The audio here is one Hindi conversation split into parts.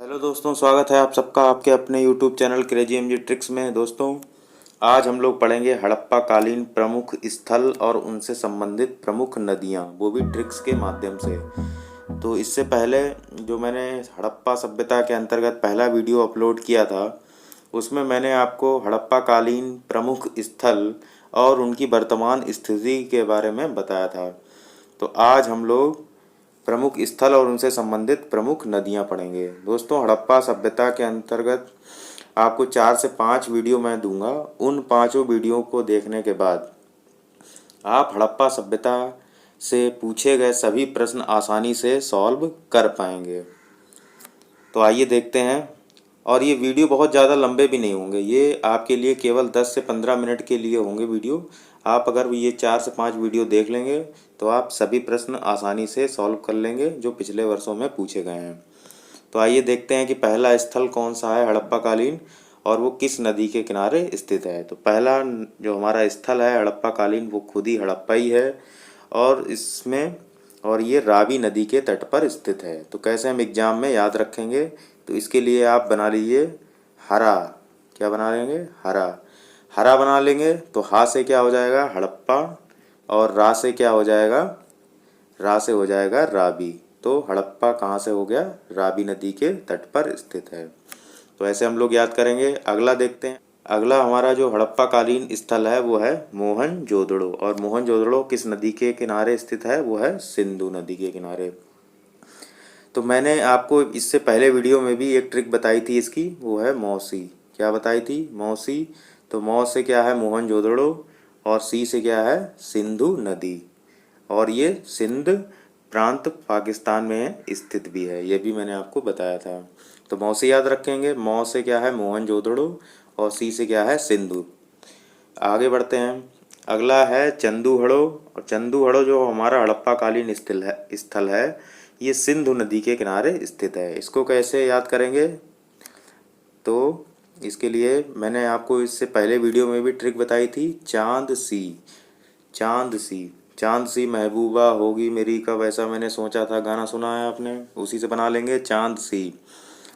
हेलो दोस्तों, स्वागत है आप सबका आपके अपने YouTube channel crazy MG tricks में। दोस्तों, आज हम लोग पढ़ेंगे हड़प्पा कालीन प्रमुख स्थल और उनसे संबंधित प्रमुख नदियाँ, वो भी ट्रिक्स के माध्यम से। तो इससे पहले जो मैंने हड़प्पा सभ्यता के अंतर्गत पहला वीडियो अपलोड किया था, उसमें मैंने आपको हड़प्पा कालीन प्रमुख स्थल और उनकी वर्तमान स्थिति के बारे में बताया था। तो आज हम लोग प्रमुख स्थल और उनसे संबंधित प्रमुख नदियां पढ़ेंगे। दोस्तों, हड़प्पा सभ्यता के अंतर्गत आपको 4 से 5 वीडियो मैं दूंगा। उन पांचों वीडियो को देखने के बाद आप हड़प्पा सभ्यता से पूछे गए सभी प्रश्न आसानी से सॉल्व कर पाएंगे। तो आइए देखते हैं। और ये वीडियो बहुत ज़्यादा लंबे भी नहीं होंगे, ये आपके लिए केवल 10 से 15 मिनट के लिए होंगे वीडियो। आप अगर ये 4 से 5 वीडियो देख लेंगे तो आप सभी प्रश्न आसानी से सॉल्व कर लेंगे जो पिछले वर्षों में पूछे गए हैं। तो आइए देखते हैं कि पहला स्थल कौन सा है हड़प्पा कालीन और वो किस नदी के किनारे स्थित है। तो पहला जो हमारा स्थल है हड़प्पा कालीन, वो खुद ही हड़प्पा ही है और ये रावी नदी के तट पर स्थित है। तो कैसे हम एग्जाम में याद रखेंगे, तो इसके लिए आप बना लीजिए हरा। क्या बना लेंगे? हरा। हरा बना लेंगे तो हा से क्या हो जाएगा? हड़प्पा। और रा से क्या हो जाएगा? रा से हो जाएगा रावी। तो हड़प्पा कहाँ से हो गया? रावी नदी के तट पर स्थित है। तो ऐसे हम लोग याद करेंगे। अगला देखते हैं। अगला हमारा जो हड़प्पा कालीन स्थल है वो है मोहनजोदड़ो। और मोहनजोदड़ो किस नदी के किनारे स्थित है? वो है सिंधु नदी के किनारे। तो मैंने आपको इससे पहले वीडियो में भी एक ट्रिक बताई थी इसकी, वो है मौसी। क्या बताई थी? मौसी। तो मौ से क्या है? मोहनजोदड़ो। और सी से क्या है? सिंधु नदी। और ये सिंध प्रांत पाकिस्तान में स्थित भी है, ये भी मैंने आपको बताया था। तो मौसी याद रखेंगे। मौ से क्या है? मोहनजोदड़ो। और सी से क्या है? सिंधु। आगे बढ़ते हैं। अगला है चंदूहड़ो। और चंदूहड़ो जो हमारा हड़प्पा कालीन स्थल है, ये सिंधु नदी के किनारे स्थित है। इसको कैसे याद करेंगे? तो इसके लिए मैंने आपको इससे पहले वीडियो में भी ट्रिक बताई थी, चांद सी। चांद सी। चांद सी महबूबा होगी मेरी कब, ऐसा मैंने सोचा था, गाना सुना है आपने, उसी से बना लेंगे चांद सी।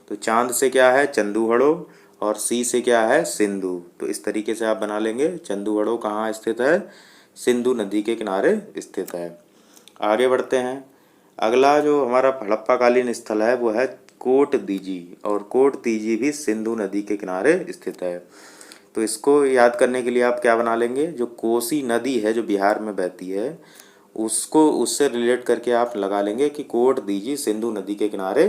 तो चांद से क्या है? चंदूहड़ो। और सी से क्या है? सिंधु। तो इस तरीके से आप बना लेंगे। चंदूहड़ो कहाँ स्थित है? सिंधु नदी के किनारे स्थित है। आगे बढ़ते हैं। अगला जो हमारा हड़प्पा कालीन स्थल है वो है कोट दीजी। और कोट दीजी भी सिंधु नदी के किनारे स्थित है। तो इसको याद करने के लिए आप क्या बना लेंगे? जो कोसी नदी है जो बिहार में बहती है, उसको उससे रिलेट करके आप लगा लेंगे कि कोट दीजी सिंधु नदी के किनारे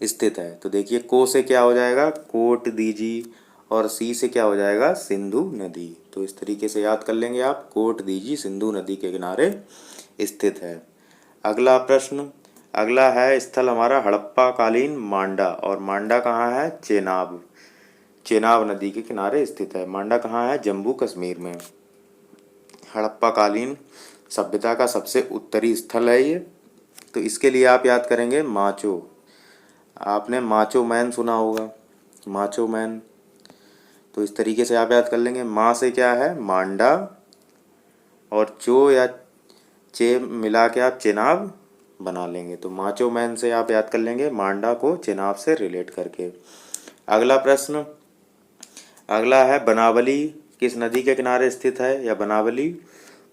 स्थित है। तो देखिए, को से क्या हो जाएगा? कोट दीजी। और सी से क्या हो जाएगा? सिंधु नदी। तो इस तरीके से याद कर लेंगे आप, कोट दीजी सिंधु नदी के किनारे स्थित है। अगला प्रश्न। अगला है स्थल हमारा हड़प्पा कालीन मांडा। और मांडा कहाँ है? चेनाब। चेनाब नदी के किनारे स्थित है। मांडा कहाँ है? जम्मू कश्मीर में। हड़प्पा कालीन सभ्यता का सबसे उत्तरी स्थल है ये। तो इसके लिए आप याद करेंगे माचो। आपने माचो मैन सुना होगा, माचो मैन। तो इस तरीके से आप याद कर लेंगे। माँ से क्या है? मांडा। और चो या चे मिला के आप चेनाब बना लेंगे। तो माचो मैन से आप याद कर लेंगे मांडा को चेनाब से रिलेट करके। अगला प्रश्न। अगला है बनावली किस नदी के किनारे स्थित है? या बनावली,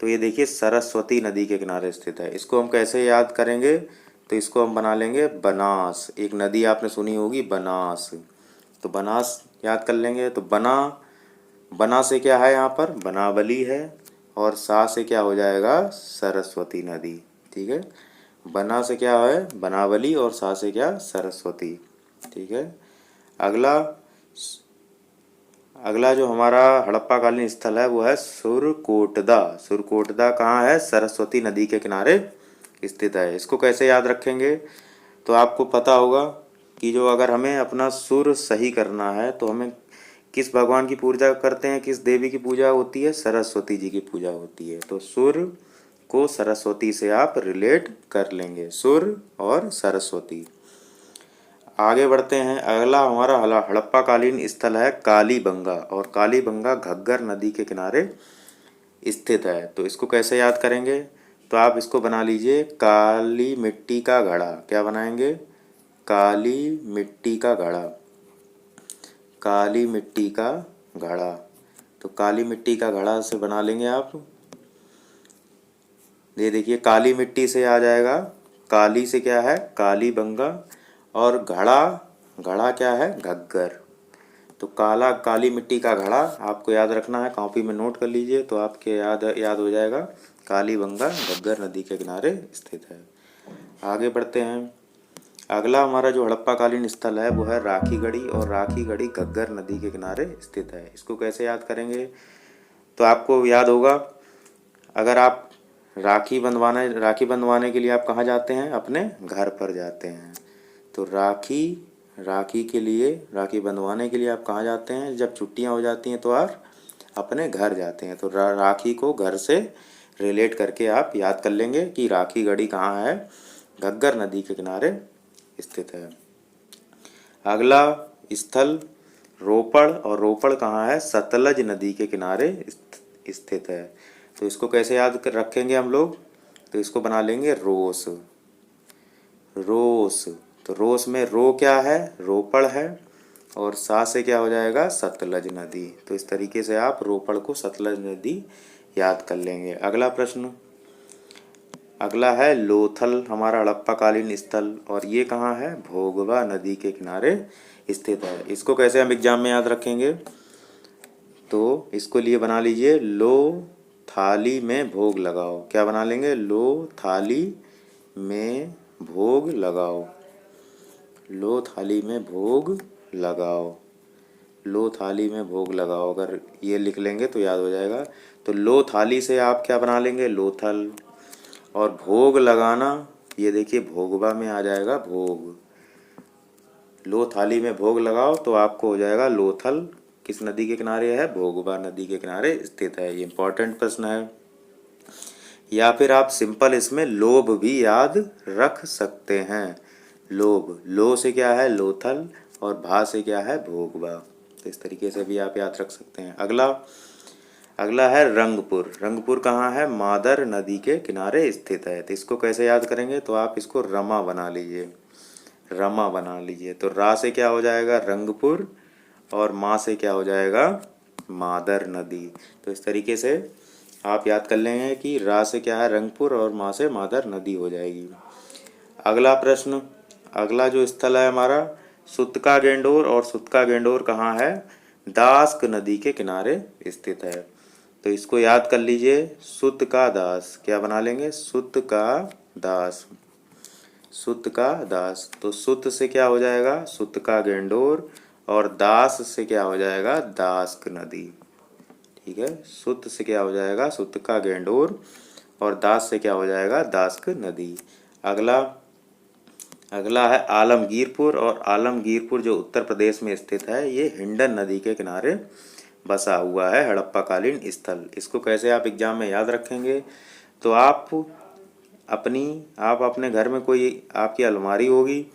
तो ये देखिए सरस्वती नदी के किनारे स्थित है। इसको हम कैसे याद करेंगे? तो इसको हम बना लेंगे बनास। एक नदी आपने सुनी होगी, बनास। तो बनास याद कर लेंगे। तो बना से क्या है? यहाँ पर बनावली है। और सा से क्या हो जाएगा? सरस्वती नदी। ठीक है। बना से क्या है? बनावली। और सा से क्या? सरस्वती। ठीक है। अगला अगला जो हमारा हड़प्पा कालीन स्थल है वो है सुरकोटदा। सुरकोटदा कहाँ है? सरस्वती नदी के किनारे स्थित है। इसको कैसे याद रखेंगे? तो आपको पता होगा कि जो अगर हमें अपना सुर सही करना है तो हमें किस भगवान की पूजा करते हैं, किस देवी की पूजा होती है? सरस्वती जी की पूजा होती है। तो सुर को सरस्वती से आप रिलेट कर लेंगे, सुर और सरस्वती। आगे बढ़ते हैं। अगला हमारा हड़प्पा कालीन स्थल है कालीबंगा। और कालीबंगा घग्गर नदी के किनारे स्थित है। तो इसको कैसे याद करेंगे? तो आप इसको बना लीजिए काली मिट्टी का घड़ा। क्या बनाएंगे? काली मिट्टी का घड़ा, काली मिट्टी का घड़ा। तो काली मिट्टी का घड़ा से बना लेंगे आप। ये देखिए काली मिट्टी से आ जाएगा, काली से क्या है काली बंगा, और घड़ा, घड़ा क्या है घग्गर। तो काला काली मिट्टी का घड़ा आपको याद रखना है, कॉपी में नोट कर लीजिए तो आपके याद हो जाएगा। काली बंगा घग्गर नदी के किनारे स्थित है। आगे बढ़ते हैं। अगला हमारा जो हड़प्पाकालीन स्थल है वो है राखीगढ़ी, और राखीगढ़ी घग्गर नदी के किनारे स्थित है। इसको कैसे याद करेंगे? तो आपको याद होगा, अगर आप राखी बंधवाने के लिए आप कहाँ जाते हैं? अपने घर पर जाते हैं। तो राखी के लिए, राखी बंधवाने के लिए आप कहाँ जाते हैं? जब छुट्टियाँ हो जाती हैं तो आप अपने घर जाते हैं। तो राखी को घर से रिलेट करके आप याद कर लेंगे कि राखीगढ़ी कहाँ है? घग्गर नदी के किनारे स्थित है। अगला स्थल रोपड़, और रोपड़ कहाँ है? सतलज नदी के किनारे स्थित है। तो इसको कैसे याद रखेंगे हम लोग? तो इसको बना लेंगे रोस, रोस। तो रोस में रो क्या है? रोपड़ है, और सा से क्या हो जाएगा? सतलज नदी। तो इस तरीके से आप रोपड़ को सतलज नदी याद कर लेंगे। अगला प्रश्न, अगला है लोथल, हमारा हड़प्पाकालीन स्थल, और ये कहाँ है? भोगवा नदी के किनारे स्थित है। इसको कैसे हम एग्जाम में याद रखेंगे? तो इसको लिए बना लीजिए, लो थाली में भोग लगाओ। क्या बना लेंगे? लो थाली में भोग लगाओ, लो थाली में भोग लगाओ, लो थाली में भोग लगाओ। अगर ये लिख लेंगे तो याद हो जाएगा। तो लो थाली से आप क्या बना लेंगे? लोथल। और भोग लगाना, ये देखिए भोगवा में आ जाएगा भोग। लो थाली में भोग लगाओ तो आपको हो जाएगा लोथल। किस नदी के किनारे है? भोगवा नदी के किनारे स्थित है। ये इंपॉर्टेंट प्रश्न है। या फिर आप सिंपल इसमें लोभ भी याद रख सकते हैं। लोभ, लो से क्या है? लोथल, और भा से क्या है? भोगवा। तो इस तरीके से भी आप याद रख सकते हैं। अगला है रंगपुर। रंगपुर कहाँ है? मादर नदी के किनारे स्थित है। तो इसको कैसे याद करेंगे? तो आप इसको रमा बना लीजिए, रमा बना लीजिए। तो रा से क्या हो जाएगा? रंगपुर, और माँ से क्या हो जाएगा? मादर नदी। तो इस तरीके से आप याद कर लेंगे कि रा से क्या है? रंगपुर, और माँ से मादर नदी हो जाएगी। अगला प्रश्न, अगला जो स्थल है हमारा सुतका गेंडोर, और सुतका गेंडोर कहाँ है? दास्क नदी के किनारे स्थित है। तो इसको याद कर लीजिए, सुत का दास। क्या बना लेंगे? सुत का दास, सुत का दास। तो सुत से क्या हो जाएगा? सुत का गेंडोर, और दास से क्या हो जाएगा? दास्क नदी। ठीक है, सुत से क्या हो जाएगा? सुत का गेंडोर, और दास से क्या हो जाएगा? दास्क नदी। अगला है आलमगीरपुर, और आलमगीरपुर जो उत्तर प्रदेश में स्थित है, ये हिंडन नदी के किनारे बसा हुआ है हड़प्पाकालीन स्थल। इसको कैसे आप एग्जाम में याद रखेंगे? तो आप अपने घर में कोई आपकी अलमारी होगी,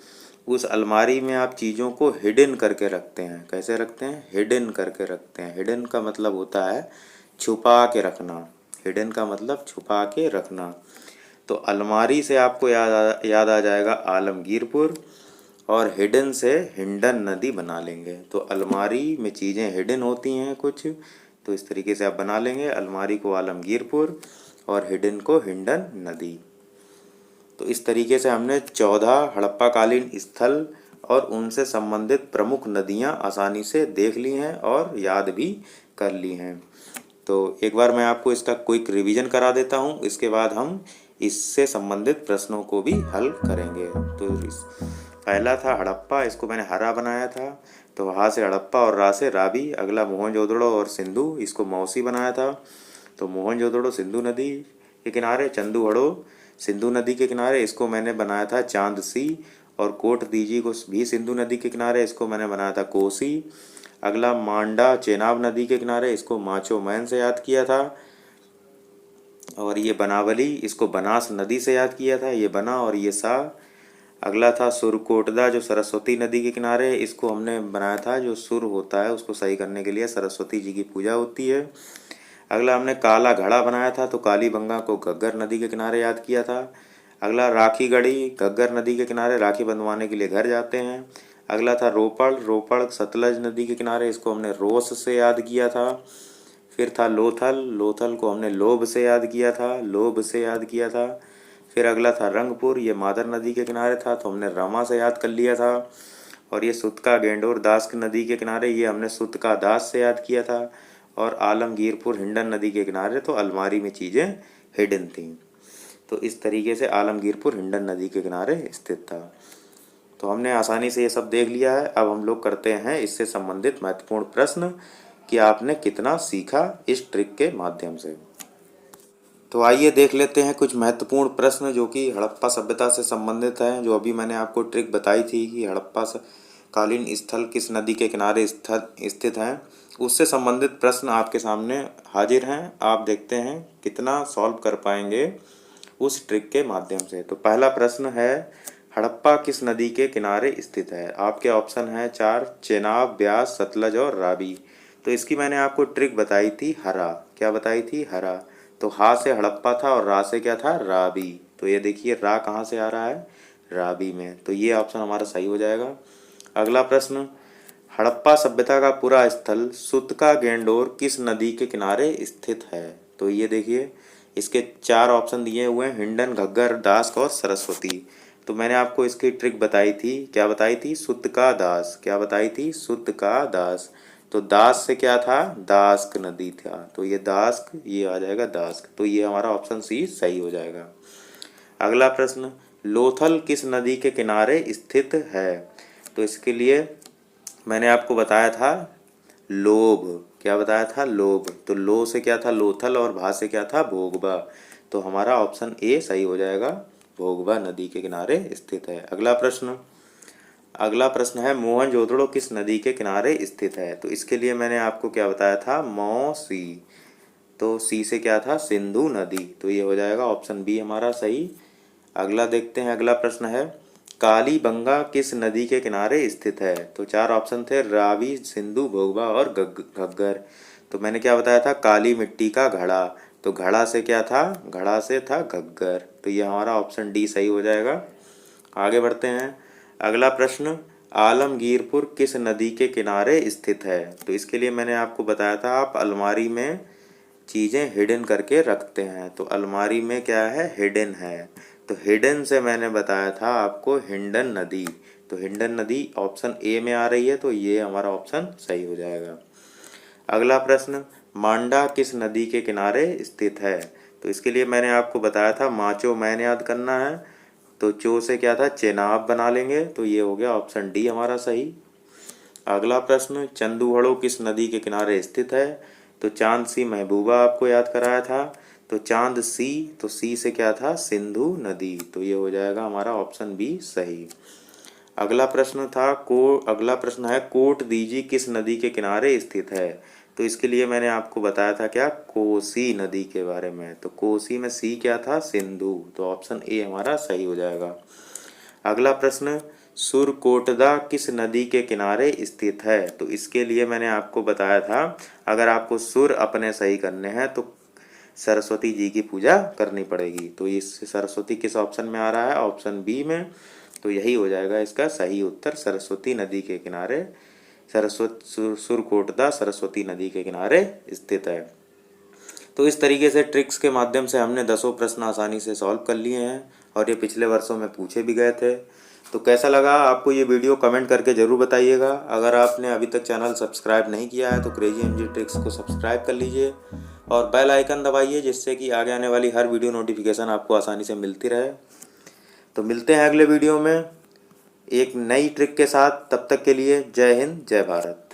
उस अलमारी में आप चीज़ों को हिडन करके रखते हैं। कैसे रखते हैं? हिडन करके रखते हैं। हिडन का मतलब होता है छुपा के रखना। हिडन का मतलब छुपा के रखना। तो अलमारी से आपको याद आ जाएगा आलमगीरपुर, और हिडन से हिंडन नदी बना लेंगे। तो अलमारी में चीज़ें हिडन होती हैं कुछ, तो इस तरीके से आप बना लेंगे अलमारी को आलमगीरपुर, और हिडन को हिंडन नदी। तो इस तरीके से हमने 14 हड़प्पाकालीन स्थल और उनसे संबंधित प्रमुख नदियां आसानी से देख ली हैं और याद भी कर ली हैं। तो एक बार मैं आपको इसका क्विक रिवीजन करा देता हूं, इसके बाद हम इससे संबंधित प्रश्नों को भी हल करेंगे। तो पहला था हड़प्पा, इसको मैंने हरा बनाया था। तो वहाँ से हड़प्पा और रा से रावी। अगला मोहनजोदड़ो और सिंधु, इसको मौसी बनाया था। तो मोहनजोदड़ो सिंधु नदी के किनारे, चंदूहड़ो सिंधु नदी के किनारे, इसको मैंने बनाया था चांदसी। और कोट दीजी को भी सिंधु नदी के किनारे, इसको मैंने बनाया था कोसी। अगला मांडा चेनाब नदी के किनारे, इसको माचो मैन से याद किया था। और ये बनावली, इसको बनास नदी से याद किया था, ये बना और ये सा। अगला था सुरकोटदा जो सरस्वती नदी के किनारे, इसको हमने बनाया था, जो सुर होता है उसको सही करने के लिए सरस्वती जी की पूजा होती है। अगला हमने काला घड़ा बनाया था, तो काली बंगा को घग्गर नदी के किनारे याद किया था। अगला राखी गढ़ी, घग्गर नदी के किनारे राखी बंधवाने के लिए घर जाते हैं। अगला था रोपड़, रोपड़ सतलज नदी के किनारे, इसको हमने रोस से याद किया था। फिर था लोथल, लोथल को हमने लोभ से याद किया था, लोभ से याद किया था। फिर अगला था रंगपुर, ये मादर नदी के किनारे था तो हमने रमा से याद कर लिया था। और ये सुतका गेंडोर दास्क नदी के किनारे, ये हमने सुतका दास से याद किया था। और आलमगीरपुर हिंडन नदी के किनारे तो अलमारी में चीज़ें हिडन थी। तो इस तरीके से आलमगीरपुर हिंडन नदी के किनारे स्थित था। तो हमने आसानी से ये सब देख लिया है। अब हम लोग करते हैं इससे संबंधित महत्वपूर्ण प्रश्न कि आपने कितना सीखा इस ट्रिक के माध्यम से। तो आइए देख लेते हैं कुछ महत्वपूर्ण प्रश्न जो कि हड़प्पा सभ्यता से संबंधित हैं। जो अभी मैंने आपको ट्रिक बताई थी कि हड़प्पा कालीन स्थल किस नदी के किनारे स्थित हैं, उससे संबंधित प्रश्न आपके सामने हाजिर हैं। आप देखते हैं कितना सॉल्व कर पाएंगे उस ट्रिक के माध्यम से। तो पहला प्रश्न है, हड़प्पा किस नदी के किनारे स्थित है? आपके ऑप्शन है 4, चेनाब, ब्यास, सतलज और रावी। तो इसकी मैंने आपको ट्रिक बताई थी हरा। क्या बताई थी? हरा। तो हा से हड़प्पा था और रा से क्या था? रावी। तो ये देखिए रा कहाँ से आ रहा है? रावी में। तो ये ऑप्शन हमारा सही हो जाएगा। अगला प्रश्न, हड़प्पा सभ्यता का पूरा स्थल सुतका गेंडोर किस नदी के किनारे स्थित है? तो ये देखिए इसके 4 ऑप्शन दिए हुए हैं, हिंडन, घग्गर, दास्क और सरस्वती। तो मैंने आपको इसकी ट्रिक बताई थी। क्या बताई थी? सुतका दास। क्या बताई थी? सुतका दास। तो दास से क्या था? दास्क नदी था। तो ये दास्क, ये आ जाएगा दास्क। तो ये हमारा ऑप्शन सी सही हो जाएगा। अगला प्रश्न, लोथल किस नदी के किनारे स्थित है? तो इसके लिए मैंने आपको बताया था लोभ। क्या बताया था? लोभ। तो लो से क्या था? लोथल और भा से क्या था? भोगबा। तो हमारा ऑप्शन ए सही हो जाएगा, भोगबा नदी के किनारे स्थित है। अगला प्रश्न है, मोहनजोदड़ो किस नदी के किनारे स्थित है? तो इसके लिए मैंने आपको क्या बताया था? मौसी। तो सी से क्या था? सिंधु नदी। तो ये हो जाएगा ऑप्शन बी हमारा सही। अगला देखते हैं। अगला प्रश्न है, कालीबंगा किस नदी के किनारे स्थित है? तो 4 ऑप्शन थे, रावी, सिंधु, भोगबा और घग्गर। तो मैंने क्या बताया था? काली मिट्टी का घड़ा। तो घड़ा से क्या था? घड़ा से था घग्गर। तो ये हमारा ऑप्शन डी सही हो जाएगा। आगे बढ़ते हैं। अगला प्रश्न, आलमगीरपुर किस नदी के किनारे स्थित है? तो इसके लिए मैंने आपको बताया था आप अलमारी में चीज़ें हिडन करके रखते हैं। तो अलमारी में क्या है? हिडन है। तो हिडन से मैंने बताया था आपको हिंडन नदी। तो हिंडन नदी ऑप्शन ए में आ रही है, तो ये हमारा ऑप्शन सही हो जाएगा। अगला प्रश्न, मांडा किस नदी के किनारे स्थित है? तो इसके लिए मैंने आपको बताया था माचो मैन याद करना है। तो चो से क्या था? चेनाब बना लेंगे। तो ये हो गया ऑप्शन डी हमारा सही। अगला प्रश्न, चंदूहड़ो किस नदी के किनारे स्थित है? तो चांद सी महबूबा आपको याद कराया था। तो चांद सी, तो सी से क्या था? सिंधु नदी। तो ये हो जाएगा हमारा ऑप्शन बी सही। अगला प्रश्न है, कोट दीजी किस नदी के किनारे स्थित है? तो इसके लिए मैंने आपको बताया था क्या? कोसी नदी के बारे में। तो कोसी में सी क्या था? सिंधु। तो ऑप्शन ए हमारा सही हो जाएगा। अगला प्रश्न, सुरकोटदा किस नदी के किनारे स्थित है? तो इसके लिए मैंने आपको बताया था अगर आपको सुर अपने सही करने हैं तो सरस्वती जी की पूजा करनी पड़ेगी। तो इस सरस्वती किस ऑप्शन में आ रहा है? ऑप्शन बी में। तो यही हो जाएगा इसका सही उत्तर, सरस्वती नदी के किनारे, सुरकोटदा सरस्वती नदी के किनारे स्थित है। तो इस तरीके से ट्रिक्स के माध्यम से हमने 10 प्रश्न आसानी से सॉल्व कर लिए हैं और ये पिछले वर्षों में पूछे भी गए थे। तो कैसा लगा आपको ये वीडियो कमेंट करके ज़रूर बताइएगा। अगर आपने अभी तक चैनल सब्सक्राइब नहीं किया है तो क्रेजी एमजी ट्रिक्स को सब्सक्राइब कर लीजिए और बेल आइकन दबाइए, जिससे कि आगे आने वाली हर वीडियो नोटिफिकेशन आपको आसानी से मिलती रहे। तो मिलते हैं अगले वीडियो में एक नई ट्रिक के साथ। तब तक के लिए जय हिंद, जय भारत।